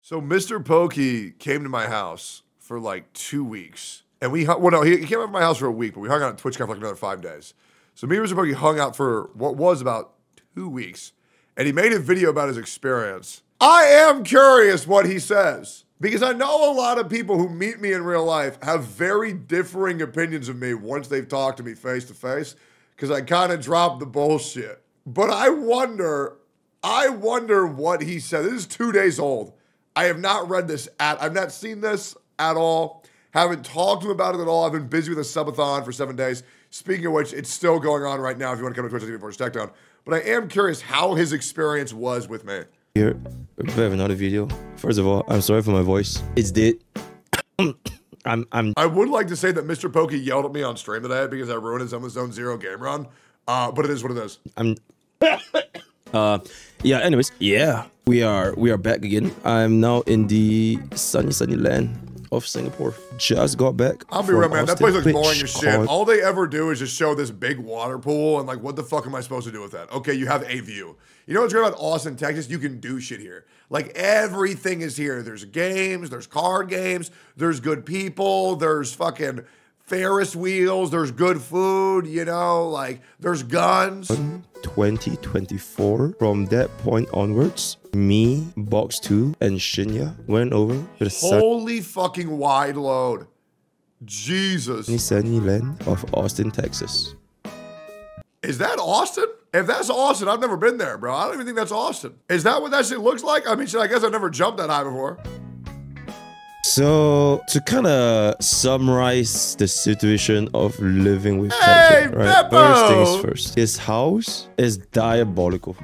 So Mr. Pokke came to my house for like 2 weeks. And we hung, well, no, he came over to my house for a week, but we hung out on TwitchCon for like another 5 days. So me and Mr. Pokke hung out for what was about 2 weeks. And he made a video about his experience. I am curious what he says. Because I know a lot of people who meet me in real life have very differing opinions of me once they've talked to me face to face. Because I kind of dropped the bullshit. But I wonder what he said. This is 2 days old. I have not read this I've not seen this at all. Haven't talked to him about it at all. I've been busy with a subathon for 7 days. Speaking of which, it's still going on right now if you want to come to Twitch TV for Tectone. But I am curious how his experience was with me. Here, we have another video. First of all, I'm sorry for my voice. It's dead. I would like to say that Mr. Pokke yelled at me on stream today because I ruined his Zone Zero game run. But it is what it is. Yeah, anyways, yeah. We are back again. I'm now in the sunny land of Singapore. Just got back. I'll be real, man. That place looks boring as shit. All they ever do is just show this big water pool, and like, what the fuck am I supposed to do with that? Okay, you have a view. You know what's great about Austin, Texas? You can do shit here. Like, everything is here. There's games, there's card games, there's good people, there's fucking Ferris wheels, there's good food, you know, like, there's guns. 2024. From that point onwards, me, Box 2, and Shinya went over to the holy fucking wide load. Jesus. Sunny land of Austin, Texas. Is that Austin? If that's Austin, I've never been there, bro. I don't even think that's Austin. Is that what that shit looks like? I mean, shit, I guess I've never jumped that high before. So, to kind of summarize the situation of living with Tectone, right? First things first. His house is diabolical.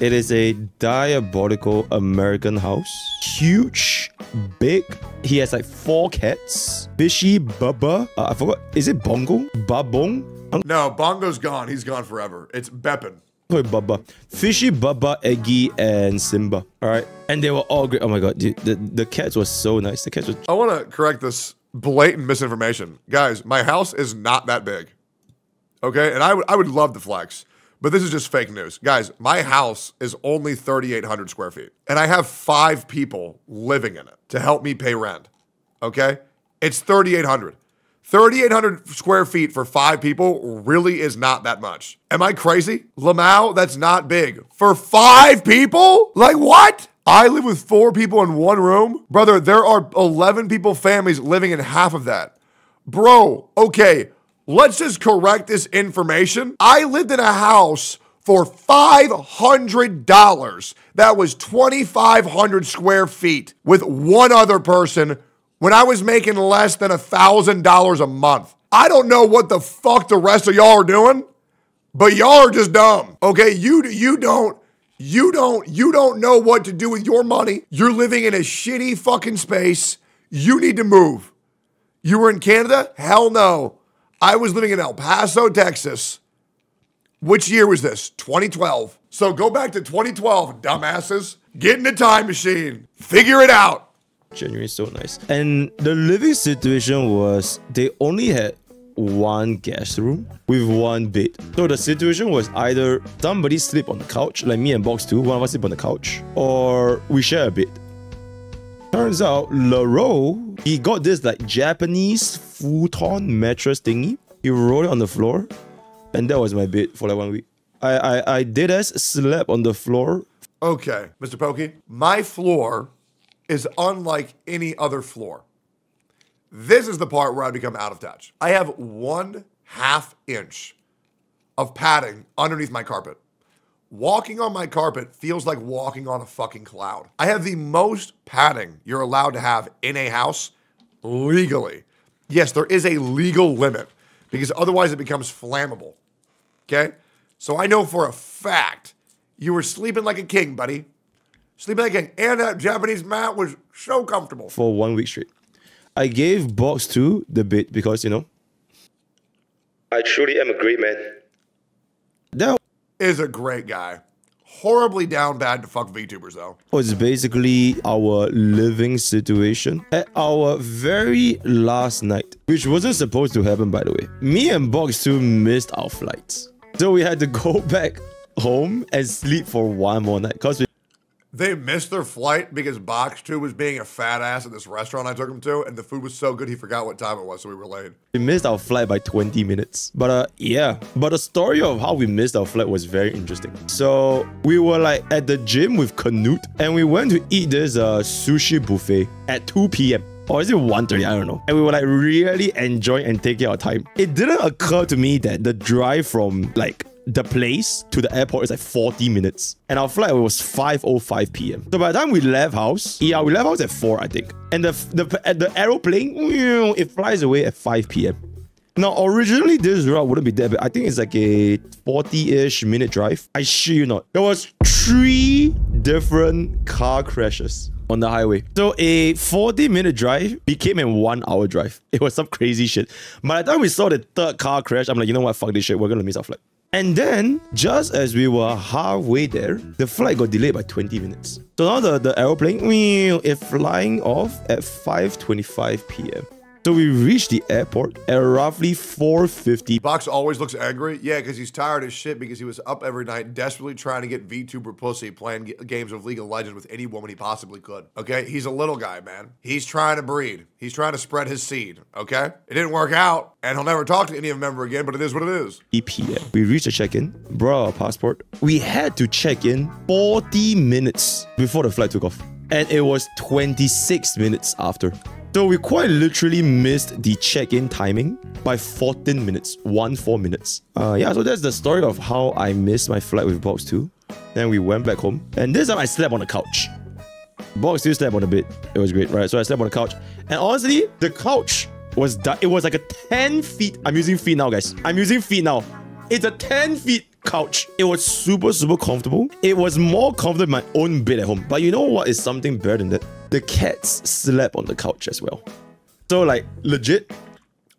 It is a diabolical American house. Huge, big. He has like 4 cats. Fishy Bubba. I forgot. Is it Bongo? Babong? No, Bongo's gone. He's gone forever. It's Beppin. Bubba. Fishy, Bubba, Eggy, and Simba. All right. And they were all great. Oh my god, dude. The cats were so nice. The cats were... I want to correct this blatant misinformation. Guys, my house is not that big. Okay? And I would love to flex. But this is just fake news. Guys, my house is only 3,800 square feet. And I have 5 people living in it to help me pay rent. Okay? It's 3,800. 3,800 square feet for 5 people really is not that much. Am I crazy? Lamau, that's not big. For 5 people? Like what? I live with 4 people in 1 room? Brother, there are 11 people families living in half of that. Bro, okay, let's just correct this information. I lived in a house for $500. That was 2,500 square feet with 1 other person when I was making less than $1,000 a month. I don't know what the fuck the rest of y'all are doing, but y'all are just dumb. Okay, you don't know what to do with your money. You're living in a shitty fucking space. You need to move. You were in Canada? Hell no. I was living in El Paso, Texas. Which year was this? 2012. So go back to 2012, dumbasses. Get in the time machine. Figure it out. Genuinely so nice. And the living situation was they only had 1 guest room with 1 bed. So the situation was either somebody sleep on the couch, like me and Box 2, one of us sleep on the couch, or we share a bed. Turns out Laro, he got this like Japanese futon mattress thingy. He rolled it on the floor, and that was my bed for like 1 week. I did as slept on the floor. Okay, Mr. Pokke, my floor is unlike any other floor. This is the part where I become out of touch. I have 1/2 inch of padding underneath my carpet. Walking on my carpet feels like walking on a fucking cloud. I have the most padding you're allowed to have in a house legally. Yes, there is a legal limit because otherwise it becomes flammable. Okay? So I know for a fact you were sleeping like a king, buddy. Sleeping like a king. And that Japanese mat was so comfortable. For 1 week straight. I gave Box 2 the bed because, you know, I truly am a great man. That is a great guy. Horribly down bad to fuck VTubers though. Was basically our living situation at our very last night, which wasn't supposed to happen, by the way. Me and Box 2 missed our flights. So we had to go back home and sleep for 1 more night because we They missed their flight because Box 2 was being a fat ass at this restaurant I took him to, and the food was so good he forgot what time it was, so we were late. We missed our flight by 20 minutes. But yeah, but the story of how we missed our flight was very interesting. So we were like at the gym with Canute, and we went to eat this sushi buffet at 2 p.m. Or is it 1:30? I don't know. And we were like really enjoying and taking our time. It didn't occur to me that the drive from like the place to the airport is like 40 minutes. And our flight was 5:05 p.m. So by the time we left house, yeah, we left house at 4, I think. And the aeroplane, it flies away at 5 p.m. Now, originally, this route wouldn't be that bad. I think it's like a 40-ish minute drive. I shit you not. There was 3 different car crashes on the highway. So a 40-minute drive became a 1-hour drive. It was some crazy shit. By the time we saw the 3rd car crash, I'm like, you know what? Fuck this shit. We're going to miss our flight. And then, just as we were halfway there, the flight got delayed by 20 minutes. So now the aeroplane, it's flying off at 5:25 p.m. So we reached the airport at roughly 4:50. Box always looks angry. Yeah, because he's tired as shit because he was up every night desperately trying to get VTuber pussy playing games of League of Legends with any woman he possibly could. Okay? He's a little guy, man. He's trying to breed. He's trying to spread his seed. Okay? It didn't work out, and he'll never talk to any of them ever again, but it is what it is. 3 p.m. We reached the check-in, brought our passport. We had to check in 40 minutes before the flight took off. And it was 26 minutes after. So we quite literally missed the check-in timing by 14 minutes, 14 minutes. Yeah, so that's the story of how I missed my flight with Box 2. Then we went back home, and this time I slept on the couch. Box still slept on the bed. It was great, right? So I slept on the couch, and honestly, the couch was it was like a 10 feet. I'm using feet now, guys. I'm using feet now. It's a 10 feet couch. It was super, super comfortable. It was more comfortable than my own bed at home. But you know what is something better than that? The cats slept on the couch as well. So like, legit.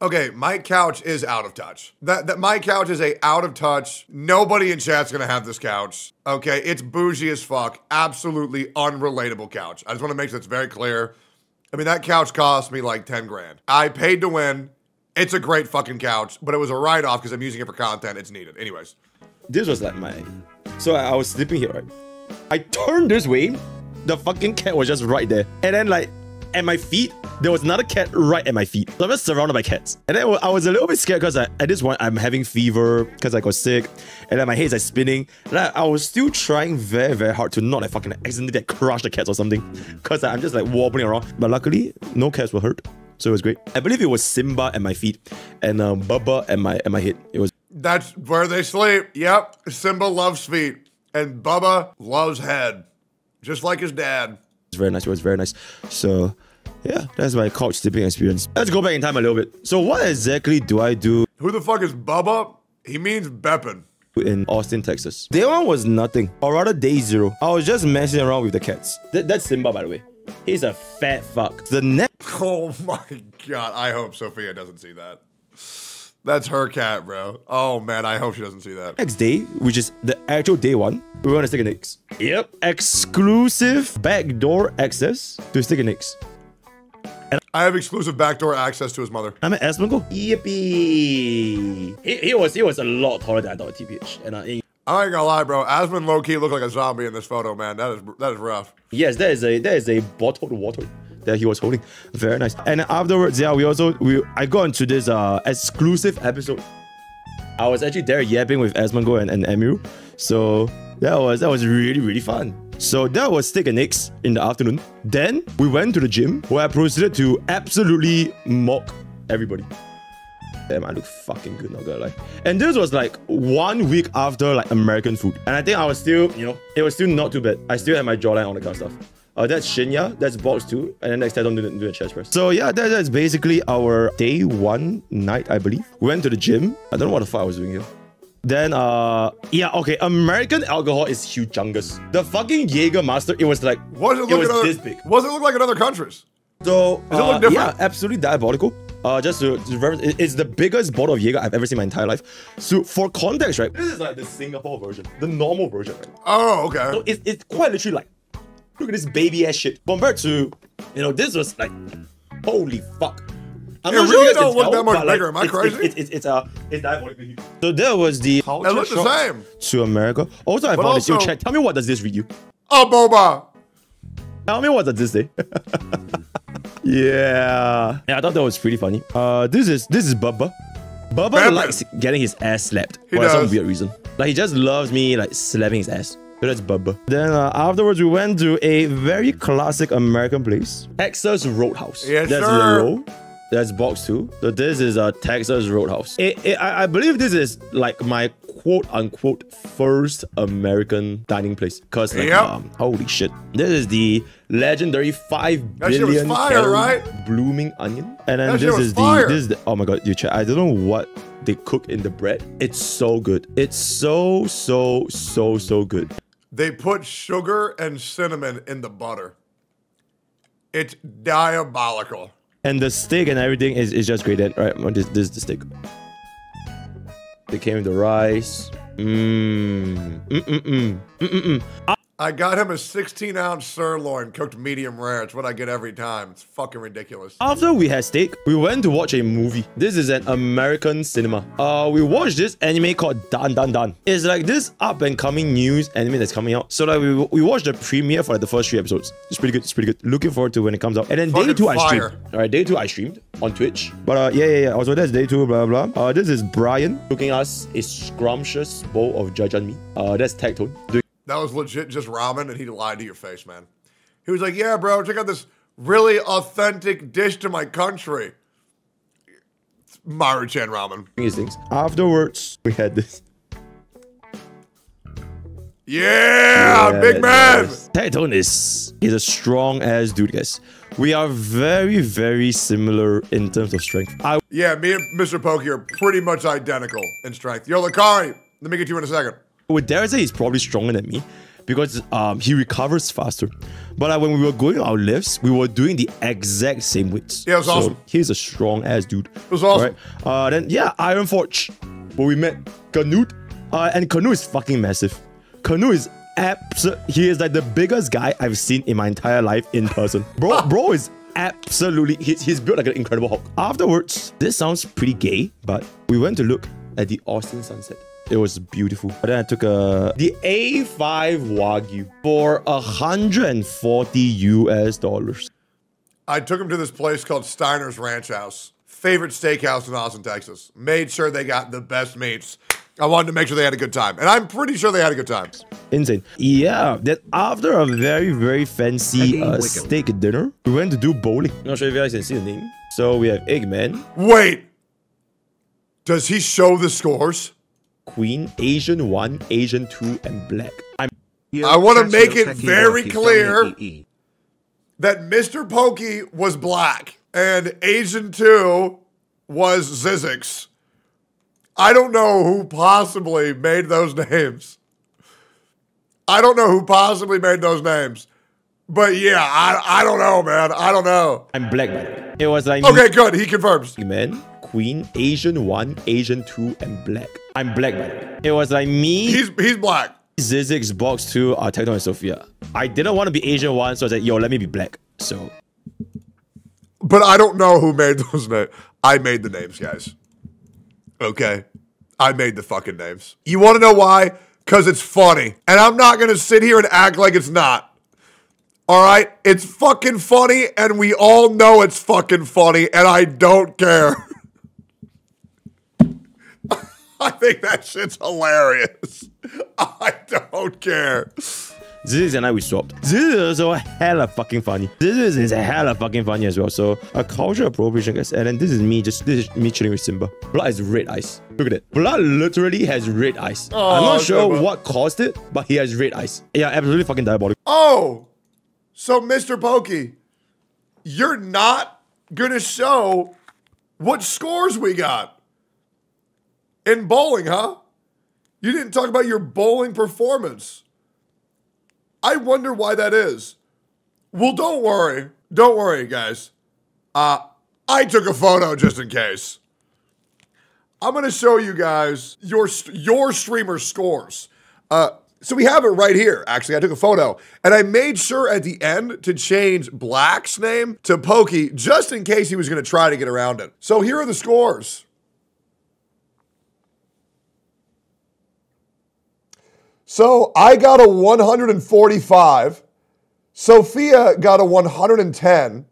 Okay, my couch is out of touch. That my couch is out of touch. Nobody in chat's gonna have this couch. Okay, it's bougie as fuck. Absolutely unrelatable couch. I just wanna make sure that's very clear. I mean, that couch cost me like 10 grand. I paid to win. It's a great fucking couch, but it was a write-off because I'm using it for content. It's needed. Anyways. This was like so I was sleeping here, right? I turned this way, the fucking cat was just right there. And then like, at my feet, there was another cat right at my feet. So I'm just surrounded by cats. And then I was a little bit scared because at this point, I'm having fever because I got sick. And then my head's like spinning. And I was still trying very, very hard to not like fucking accidentally like crush the cats or something. Because I'm just like wobbling around. But luckily, no cats were hurt. So it was great. I believe it was Simba at my feet and Bubba at my head. It was. That's where they sleep. Yep. Simba loves feet. And Bubba loves head. Just like his dad. It's very nice. It was very nice. So, yeah, that's my couch sleeping experience. Let's go back in time a little bit. So what exactly do I do? Who the fuck is Bubba? He means Beppin. In Austin, Texas. Day 1 was nothing. Or rather, day 0. I was just messing around with the cats. That's Simba, by the way. He's a fat fuck. The next... Oh my god. I hope Sophia doesn't see that. That's her cat, bro. Oh man, I hope she doesn't see that. Next day, which is the actual day 1, we want to stick a Nicks. Yep. Exclusive backdoor access to stick a Nicks. And I have exclusive backdoor access to his mother. I'm at Asmongo. Yippee. He was a lot taller than I thought, TPH. And I ain't gonna lie, bro. Asmon low-key looked like a zombie in this photo, man. That is rough. Yes, there is a bottled water that he was holding. Very nice. And afterwards, yeah, I got into this exclusive episode. I was actually there yapping with Asmongo and Emu. So that was really, really fun. So that was Steak and Eggs in the afternoon. Then we went to the gym where I proceeded to absolutely mock everybody. Damn, I look fucking good, not gonna lie. And this was like 1 week after like American food. And I think I was still, it was still not too bad. I still had my jawline on the kind of stuff. That's Shinya, that's Box 2, and then next time I'm doing the chest press. So yeah, that's basically our day 1 night, I believe. We went to the gym. I don't know what the fuck I was doing here. Then, yeah, okay, American alcohol is humongous. The fucking Jägermeister, it was like, it was this big. What does it look like in other countries? So, yeah, absolutely diabolical. Just to it's the biggest bottle of Jaeger I've ever seen in my entire life. So, for context, right, this is like the Singapore version, the normal version, right? Oh, okay. So, it's quite literally like, look at this baby ass shit. Compared to, this was like, holy fuck. I'm not really don't look that much bigger. Am I crazy? It's diabolically huge. So there was the culture shock to America. Also, I found this. Yo, check. Tell me what does this read you? a boba. Tell me what does this say? Yeah, I thought that was pretty funny. This is Bubba. Bubba likes getting his ass slapped for some weird reason. Like he just loves me like slapping his ass. So that's Bubba. Then afterwards, we went to a very classic American place, Texas Roadhouse. Yes, that's sir. That's box 2. So this is a Texas Roadhouse. I believe this is like my quote-unquote first American dining place. Cause like, holy shit. This is the legendary 5 billion calorie blooming onion. And then this is the, oh my god, you check. I don't know what they cook in the bread. It's so good. It's so good. They put sugar and cinnamon in the butter. It's diabolical. And the steak and everything is just great. And, right, this is the steak. They came with the rice. I got him a 16-ounce sirloin cooked medium rare. It's what I get every time. It's fucking ridiculous. After we had steak, we went to watch a movie. This is an American cinema. We watched this anime called Dan Dan Dan. It's like this up-and-coming news anime that's coming out. So like we watched the premiere for like the first 3 episodes. It's pretty good. It's pretty good. Looking forward to when it comes out. And then day 2 I streamed. All right, day 2 I streamed on Twitch. But yeah. Also that's day 2. Blah blah. This is Brian cooking us a scrumptious bowl of jajangmyeon. That's Tectone. That was legit just ramen, and he lied to your face, man. He was like, yeah, bro, check out this really authentic dish to my country. Maruchan ramen. These things. Afterwards, we had this. Yeah, big man. Tectone is a strong-ass dude, guys. We are very similar in terms of strength. Yeah, me and Mr.Pokke are pretty much identical in strength. Yo, Lakari, let me get you in a second. Would dare say he's probably stronger than me because he recovers faster. But when we were going our lifts, we were doing the exact same weights. Yeah, it was awesome. He's a strong ass dude. It was awesome. Right? Then yeah, Iron Forge, where we met Canute, and Canute is fucking massive. Canute is he is like the biggest guy I've seen in my entire life in person. Bro is absolutely he's built like an Incredible Hulk. Afterwards, this sounds pretty gay, but we went to look at the Austin sunset. It was beautiful. But then I took the A5 Wagyu for $140 US. I took him to this place called Steiner's Ranch House. Favorite steakhouse in Austin, Texas. Made sure they got the best meats. I wanted to make sure they had a good time. And I'm pretty sure they had a good time. Insane. Yeah, then after a very fancy steak dinner, we went to do bowling. Not sure if you guys can see the name. So we have Eggman. Wait. Does he show the scores? Queen, Asian 1, Asian 2, and Black. I want to make it very clear that Mr. Pokke was Black and Asian 2 was Zizix. I don't know who possibly made those names. But yeah, I don't know, man. I don't know. I'm Black, by the way. It was like... Okay, good. He confirms. Man, Queen, Asian 1, Asian 2, and Black. I'm Black, by the way. It was like me... He's Black. Zizix, Box 2, Tectone, and Sophia. I didn't want to be Asian 1, so I was like, yo, let me be Black. So... But I don't know who made those names. I made the names, guys. Okay? I made the fucking names. You want to know why? Because it's funny. And I'm not going to sit here and act like it's not. All right? It's fucking funny, and we all know it's fucking funny, and I don't care. I think that shit's hilarious. I don't care. Zizix and I, we swapped. Zizix is also hella fucking funny. Zizix is hella fucking funny as well. So, a cultural appropriation, guys. And then this is me chilling with Simba. Blood has red eyes. Look at it. Blood literally has red eyes. Oh, I'm not sure what caused it, but he has red eyes. Yeah, absolutely fucking diabolical. Oh, so Mr. Pokke, you're not gonna show what scores we got in bowling, huh? You didn't talk about your bowling performance. I wonder why that is. Well, don't worry. Don't worry, guys. I took a photo just in case. I'm going to show you guys your streamer scores. So we have it right here. Actually, I took a photo. And I made sure at the end to change Black's name to Pokke just in case he was going to try to get around it. So here are the scores. So I got a 145. Sophia got a 110.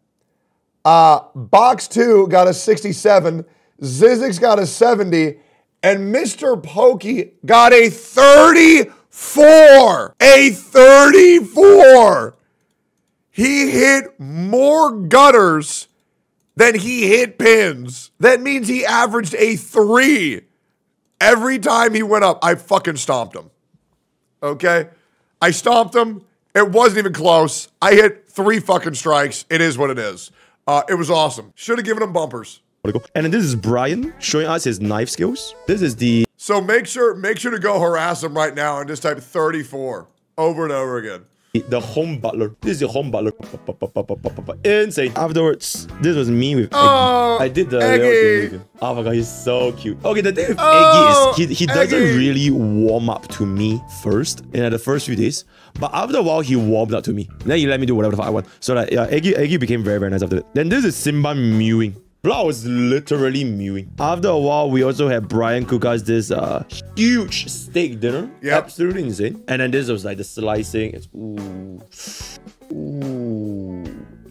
Box 2 got a 67. Zizix got a 70. And Mr.Pokke got a 34. A 34. He hit more gutters than he hit pins. That means he averaged a 3 every time he went up. I fucking stomped him. Okay? I stomped him. It wasn't even close. I hit 3 fucking strikes. It is what it is. It was awesome. Should have given him bumpers. And then this is Brian showing us his knife skills. This is the... So make sure to go harass him right now and just type 34 over and over again. The home butler. This is the home butler. Insane. Afterwards, this was me with Eggy. I did the little thing with him. Oh my god, he's so cute. Okay, the thing with Eggy is he doesn't really warm up to me first in the first few days. But after a while, he warmed up to me. Then he let me do whatever the fuck I want. So like, yeah, Eggy became very, very nice after that. Then this is Simba mewing. Bro, was literally mewing. After a while, we also had Brian cook us this huge steak dinner. Yep. Absolutely insane. And then this was like the slicing. It's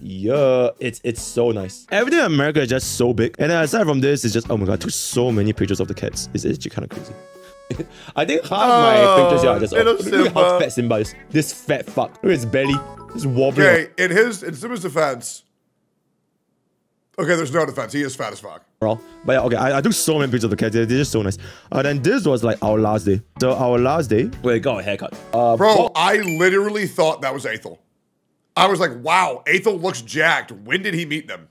yeah, it's so nice. Everything in America is just so big. And then aside from this, it's just, oh my god, I took so many pictures of the cats. It's actually kind of crazy. I think half my pictures here are just look at how fat Simba is. This fat fuck. Look at his belly. Just wobbling. Okay, in Simba's defense. Okay, there's no defense. He is fat as fuck. But yeah, okay, I took so many pictures of the cats. They're just so nice. Then this was like our last day. So our last day, we got a haircut. Bro, I literally thought that was Aethel. I was like, wow, Aethel looks jacked. When did he meet them?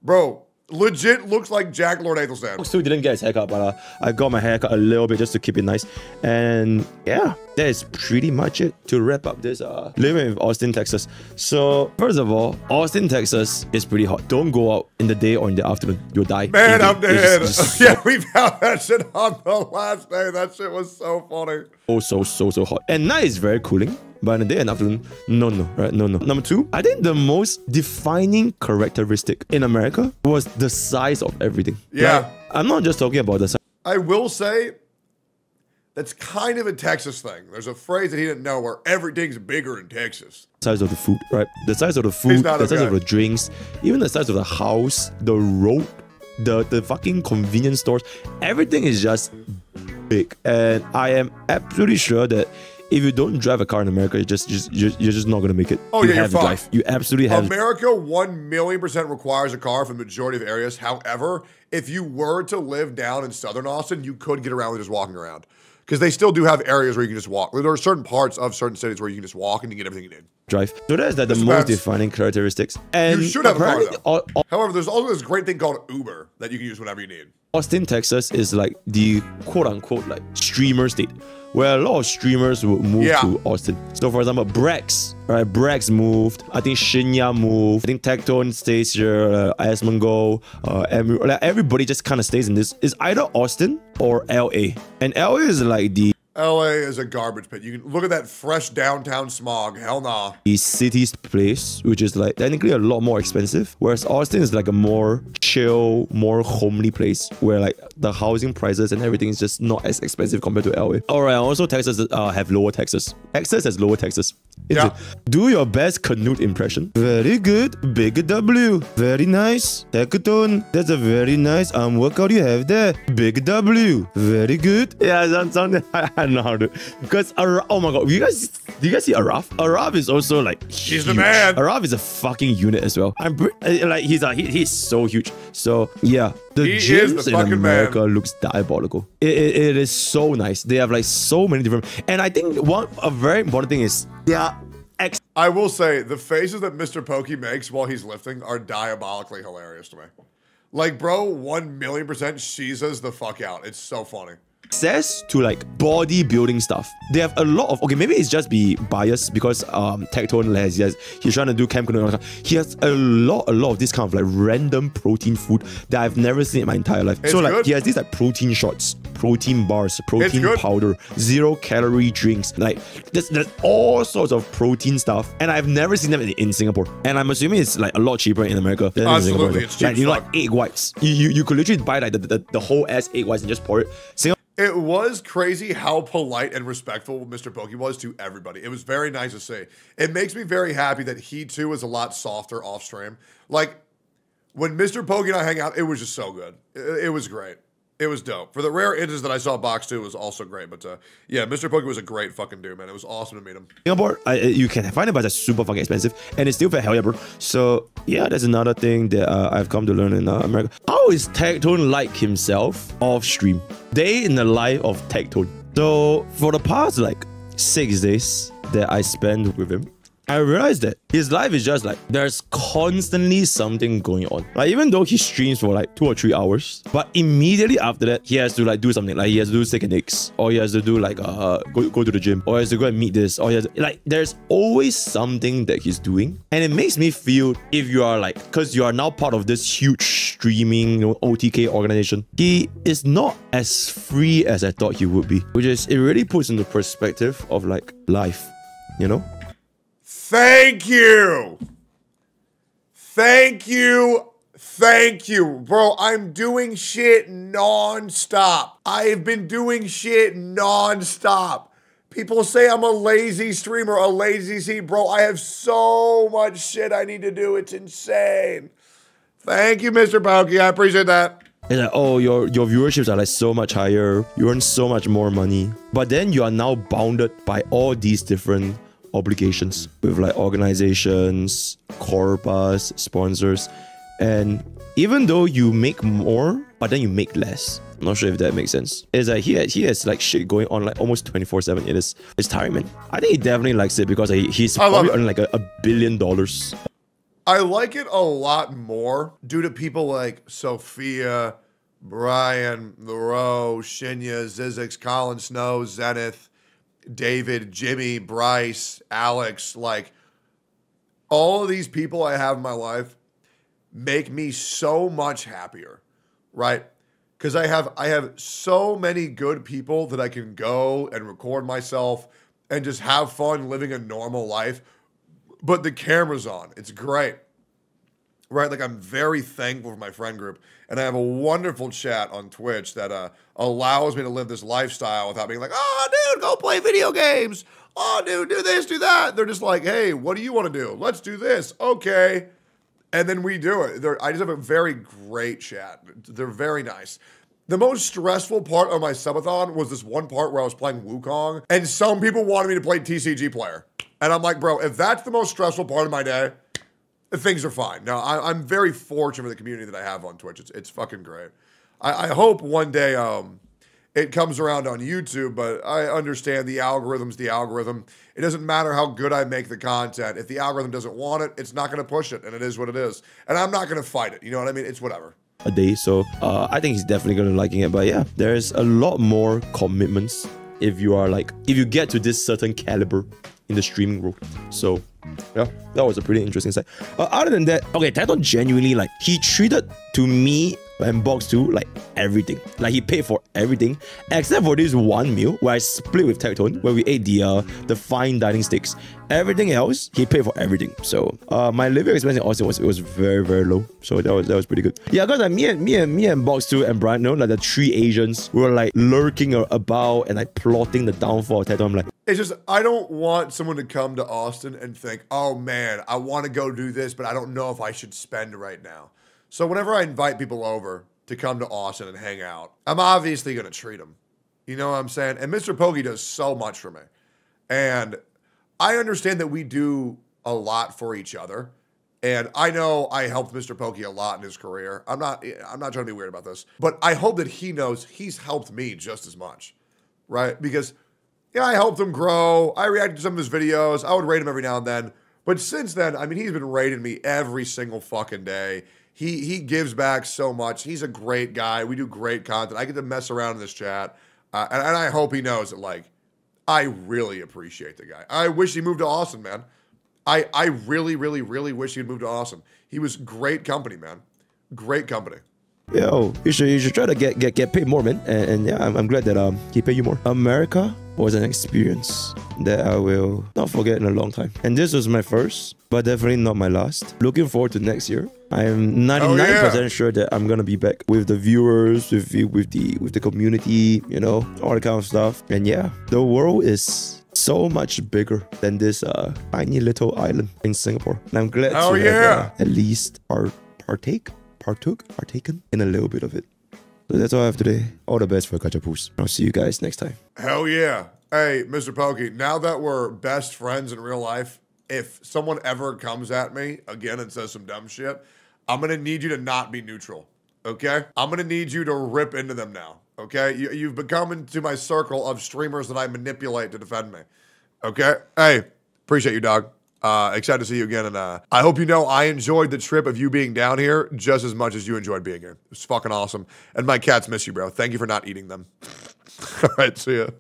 Bro, legit looks like Jack Lord Aethelstan. Still didn't get his haircut, but I got my haircut a little bit just to keep it nice. And yeah, that is pretty much it to wrap up this living with Austin, Texas. So first of all, Austin, Texas is pretty hot. Don't go out in the day or in the afternoon. You'll die. Man, I'm dead. Yeah, we found that shit on the last day. That shit was so funny. Oh, so hot. And night is very cooling. But in the day and afternoon, no. Number 2, I think the most defining characteristic in America was the size of everything. Yeah. Like, I'm not just talking about the size. I will say, that's kind of a Texas thing. There's a phrase that he didn't know where everything's bigger in Texas. Size of the food, right? The size of the food, the size of the drinks, even the size of the house, the road, the fucking convenience stores. Everything is just big. And I am absolutely sure that if you don't drive a car in America, you're just not gonna make it. Oh, yeah, you're fine. You absolutely have. America 1,000,000% requires a car for the majority of areas. However, if you were to live down in southern Austin, you could get around with just walking around. Because they still do have arears where you can just walk. There are certain parts of certain cities where you can just walk and you get everything you need. Drive. So that's like the most defining characteristics. And you should have a car though. However, there's also this great thing called Uber that you can use whenever you need. Austin, Texas is like the quote-unquote like streamer state, where a lot of streamers would move to Austin. So for example, Brax, right? Brax moved. I think Shinya moved. I think Tectone stays here. Asmongo. Everybody just kind of stays in this. It's either Austin or LA. And LA is like the... LA is a garbage pit. You can look at that fresh downtown smog. Hell nah. The city's place, which is like technically a lot more expensive. Whereas Austin is like a more chill, more homely place where like the housing prices and everything is just not as expensive compared to LA. Alright, also Texas have lower taxes. Texas has lower taxes. Yeah. Do your best Canute impression. Very good. Big W. Very nice. Tectone. That's a very nice arm workout you have there. Big W. Very good. Yeah, something I don't know how to. Because oh my god, do you guys see Araf? Araf is also like huge. He's the man. Araf is a fucking unit as well. Like he's so huge. So yeah, the gyms in America looks diabolical. It is so nice. They have like so many different. And I think a very important thing is I will say the faces that Mr.Pokke makes while he's lifting are diabolically hilarious to me. Like, bro, 1,000,000% sheezes the fuck out. It's so funny. Access to like bodybuilding stuff. They have a lot of, okay, maybe it's just be biased because Tectone he's trying to do camp canoe. He has a lot of this kind of like random protein food that I've never seen in my entire life. So like he has these like protein shots, protein bars, protein powder, 0-calorie drinks. Like there's all sorts of protein stuff, and I've never seen them in Singapore. And I'm assuming it's like a lot cheaper in America than in Singapore. It's cheap. Like, you know, like egg whites. You could literally buy like the whole ass egg whites and just pour it. It was crazy how polite and respectful Mr. Pokke was to everybody. It was very nice to see. It makes me very happy that he too is a lot softer off stream. Like when Mr. Pokke and I hang out, it was just so good. It was great. It was dope. For the rare instances that I saw Box 2, it was also great. But yeah, Mr. Pokke was a great fucking dude, man. It was awesome to meet him. Singapore, you can find it, but it's super fucking expensive, and it's still very hell yeah, bro. So yeah, that's another thing that I've come to learn in America. How is Tectone like himself off stream? Day in the life of Tectone. So for the past like 6 days that I spent with him, I realized that his life is just like, there's constantly something going on. Like even though he streams for like 2 or 3 hours, but immediately after that, he has to like do something. Like he has to do steak and eggs, or he has to do like go to the gym, or he has to go and meet this, or he has to, like there's always something that he's doing. And it makes me feel, if you are like, because you are now part of this huge streaming, OTK organization, he is not as free as I thought he would be. Which is, it really puts into perspective of like life, you know? Thank you. Thank you. Thank you. Bro, I'm doing shit non-stop. I've been doing shit non-stop. People say I'm a lazy streamer, a lazy seed. Bro, I have so much shit I need to do. It's insane. Thank you, Mr. Pokke. I appreciate that. It's like, oh, your viewerships are like so much higher. You earn so much more money. But then you are now bounded by all these different obligations with like organizations, corpus, sponsors, and even though you make more, but then you make less. I'm not sure if that makes sense. It's like he has like shit going on like almost 24/7. It's tiring, man. I think he definitely likes it because he's probably earning like $1 billion. I like it a lot more due to people like Sophia, Brian, Leroux, Shinya, Zizix, Colin Snow, Zenith, David, Jimmy, Bryce, Alex, like all of these people I have in my life make me so much happier, right? Because I have so many good people that I can go and record myself and just have fun living a normal life. But the camera's on. It's great, right? Like I'm very thankful for my friend group. And I have a wonderful chat on Twitch that allows me to live this lifestyle without being like, oh, dude, go play video games. Oh, dude, do this, do that. They're just like, hey, what do you want to do? Let's do this. Okay. And then we do it. I just have a very great chat. They're very nice. The most stressful part of my subathon was this one part where I was playing Wukong, and some people wanted me to play TCG player. And I'm like, bro, if that's the most stressful part of my day, things are fine. Now, I'm very fortunate for the community that I have on Twitch. It's fucking great. I hope one day it comes around on YouTube, but I understand the algorithm's the algorithm. It doesn't matter how good I make the content. If the algorithm doesn't want it, it's not going to push it, and it is what it is. And I'm not going to fight it. You know what I mean? It's whatever. A day, so I think he's definitely going to liking it. But yeah, there's a lot more commitments if you get to this certain caliber in the streaming world. So yeah, that was a pretty interesting side. Other than that, okay, Tectone genuinely, like, he treated to me and Box 2 like everything. Like, he paid for everything except for this one meal where I split with Tectone, where we ate the fine dining steaks. Everything else, he paid for everything. So my living expense in Austin was very, very low. So that was pretty good. Yeah, because like, me and Box 2 and Brian, like the 3 Asians, we were like lurking about and like plotting the downfall of Tectone. I'm like, it's just, I don't want someone to come to Austin and think, oh man, I want to go do this, but I don't know if I should spend right now. So whenever I invite people over to come to Austin and hang out, I'm obviously going to treat them. You know what I'm saying? And Mr. Pokke does so much for me. And I understand that we do a lot for each other. And I know I helped Mr. Pokke a lot in his career. I'm not trying to be weird about this. But I hope that he knows he's helped me just as much. Right? Because, yeah, I helped him grow. I reacted to some of his videos. I would rate him every now and then. But since then, I mean, he's been rating me every single fucking day. He gives back so much. He's a great guy. We do great content. I get to mess around in this chat. And I hope he knows that, like, I really appreciate the guy. I wish he moved to Austin, man. I really, really, really wish he'd moved to Austin. He was great company, man. Great company. yo, you should try to get paid more, man. And yeah, I'm glad that he paid you more. America was an experience that I will not forget in a long time. And this was my first, but definitely not my last. Looking forward to next year. I am 99% sure that I'm gonna be back with the viewers, with the community, you know, all that kind of stuff. And yeah, the world is so much bigger than this tiny little island in Singapore. And I'm glad to have at least partaken in a little bit of it. So that's all I have today. All the best for Gachapus. I'll see you guys next time. Hell yeah. Hey, Mr. Pokke, now that we're best friends in real life, if someone ever comes at me again and says some dumb shit, I'm going to need you to not be neutral, okay? I'm going to need you to rip into them now, okay? You've become into my circle of streamers that I manipulate to defend me, okay? Hey, appreciate you, dog. Excited to see you again, and I hope you know I enjoyed the trip of you being down here just as much as you enjoyed being here. It was fucking awesome. And my cats miss you, bro. Thank you for not eating them. All right, see ya.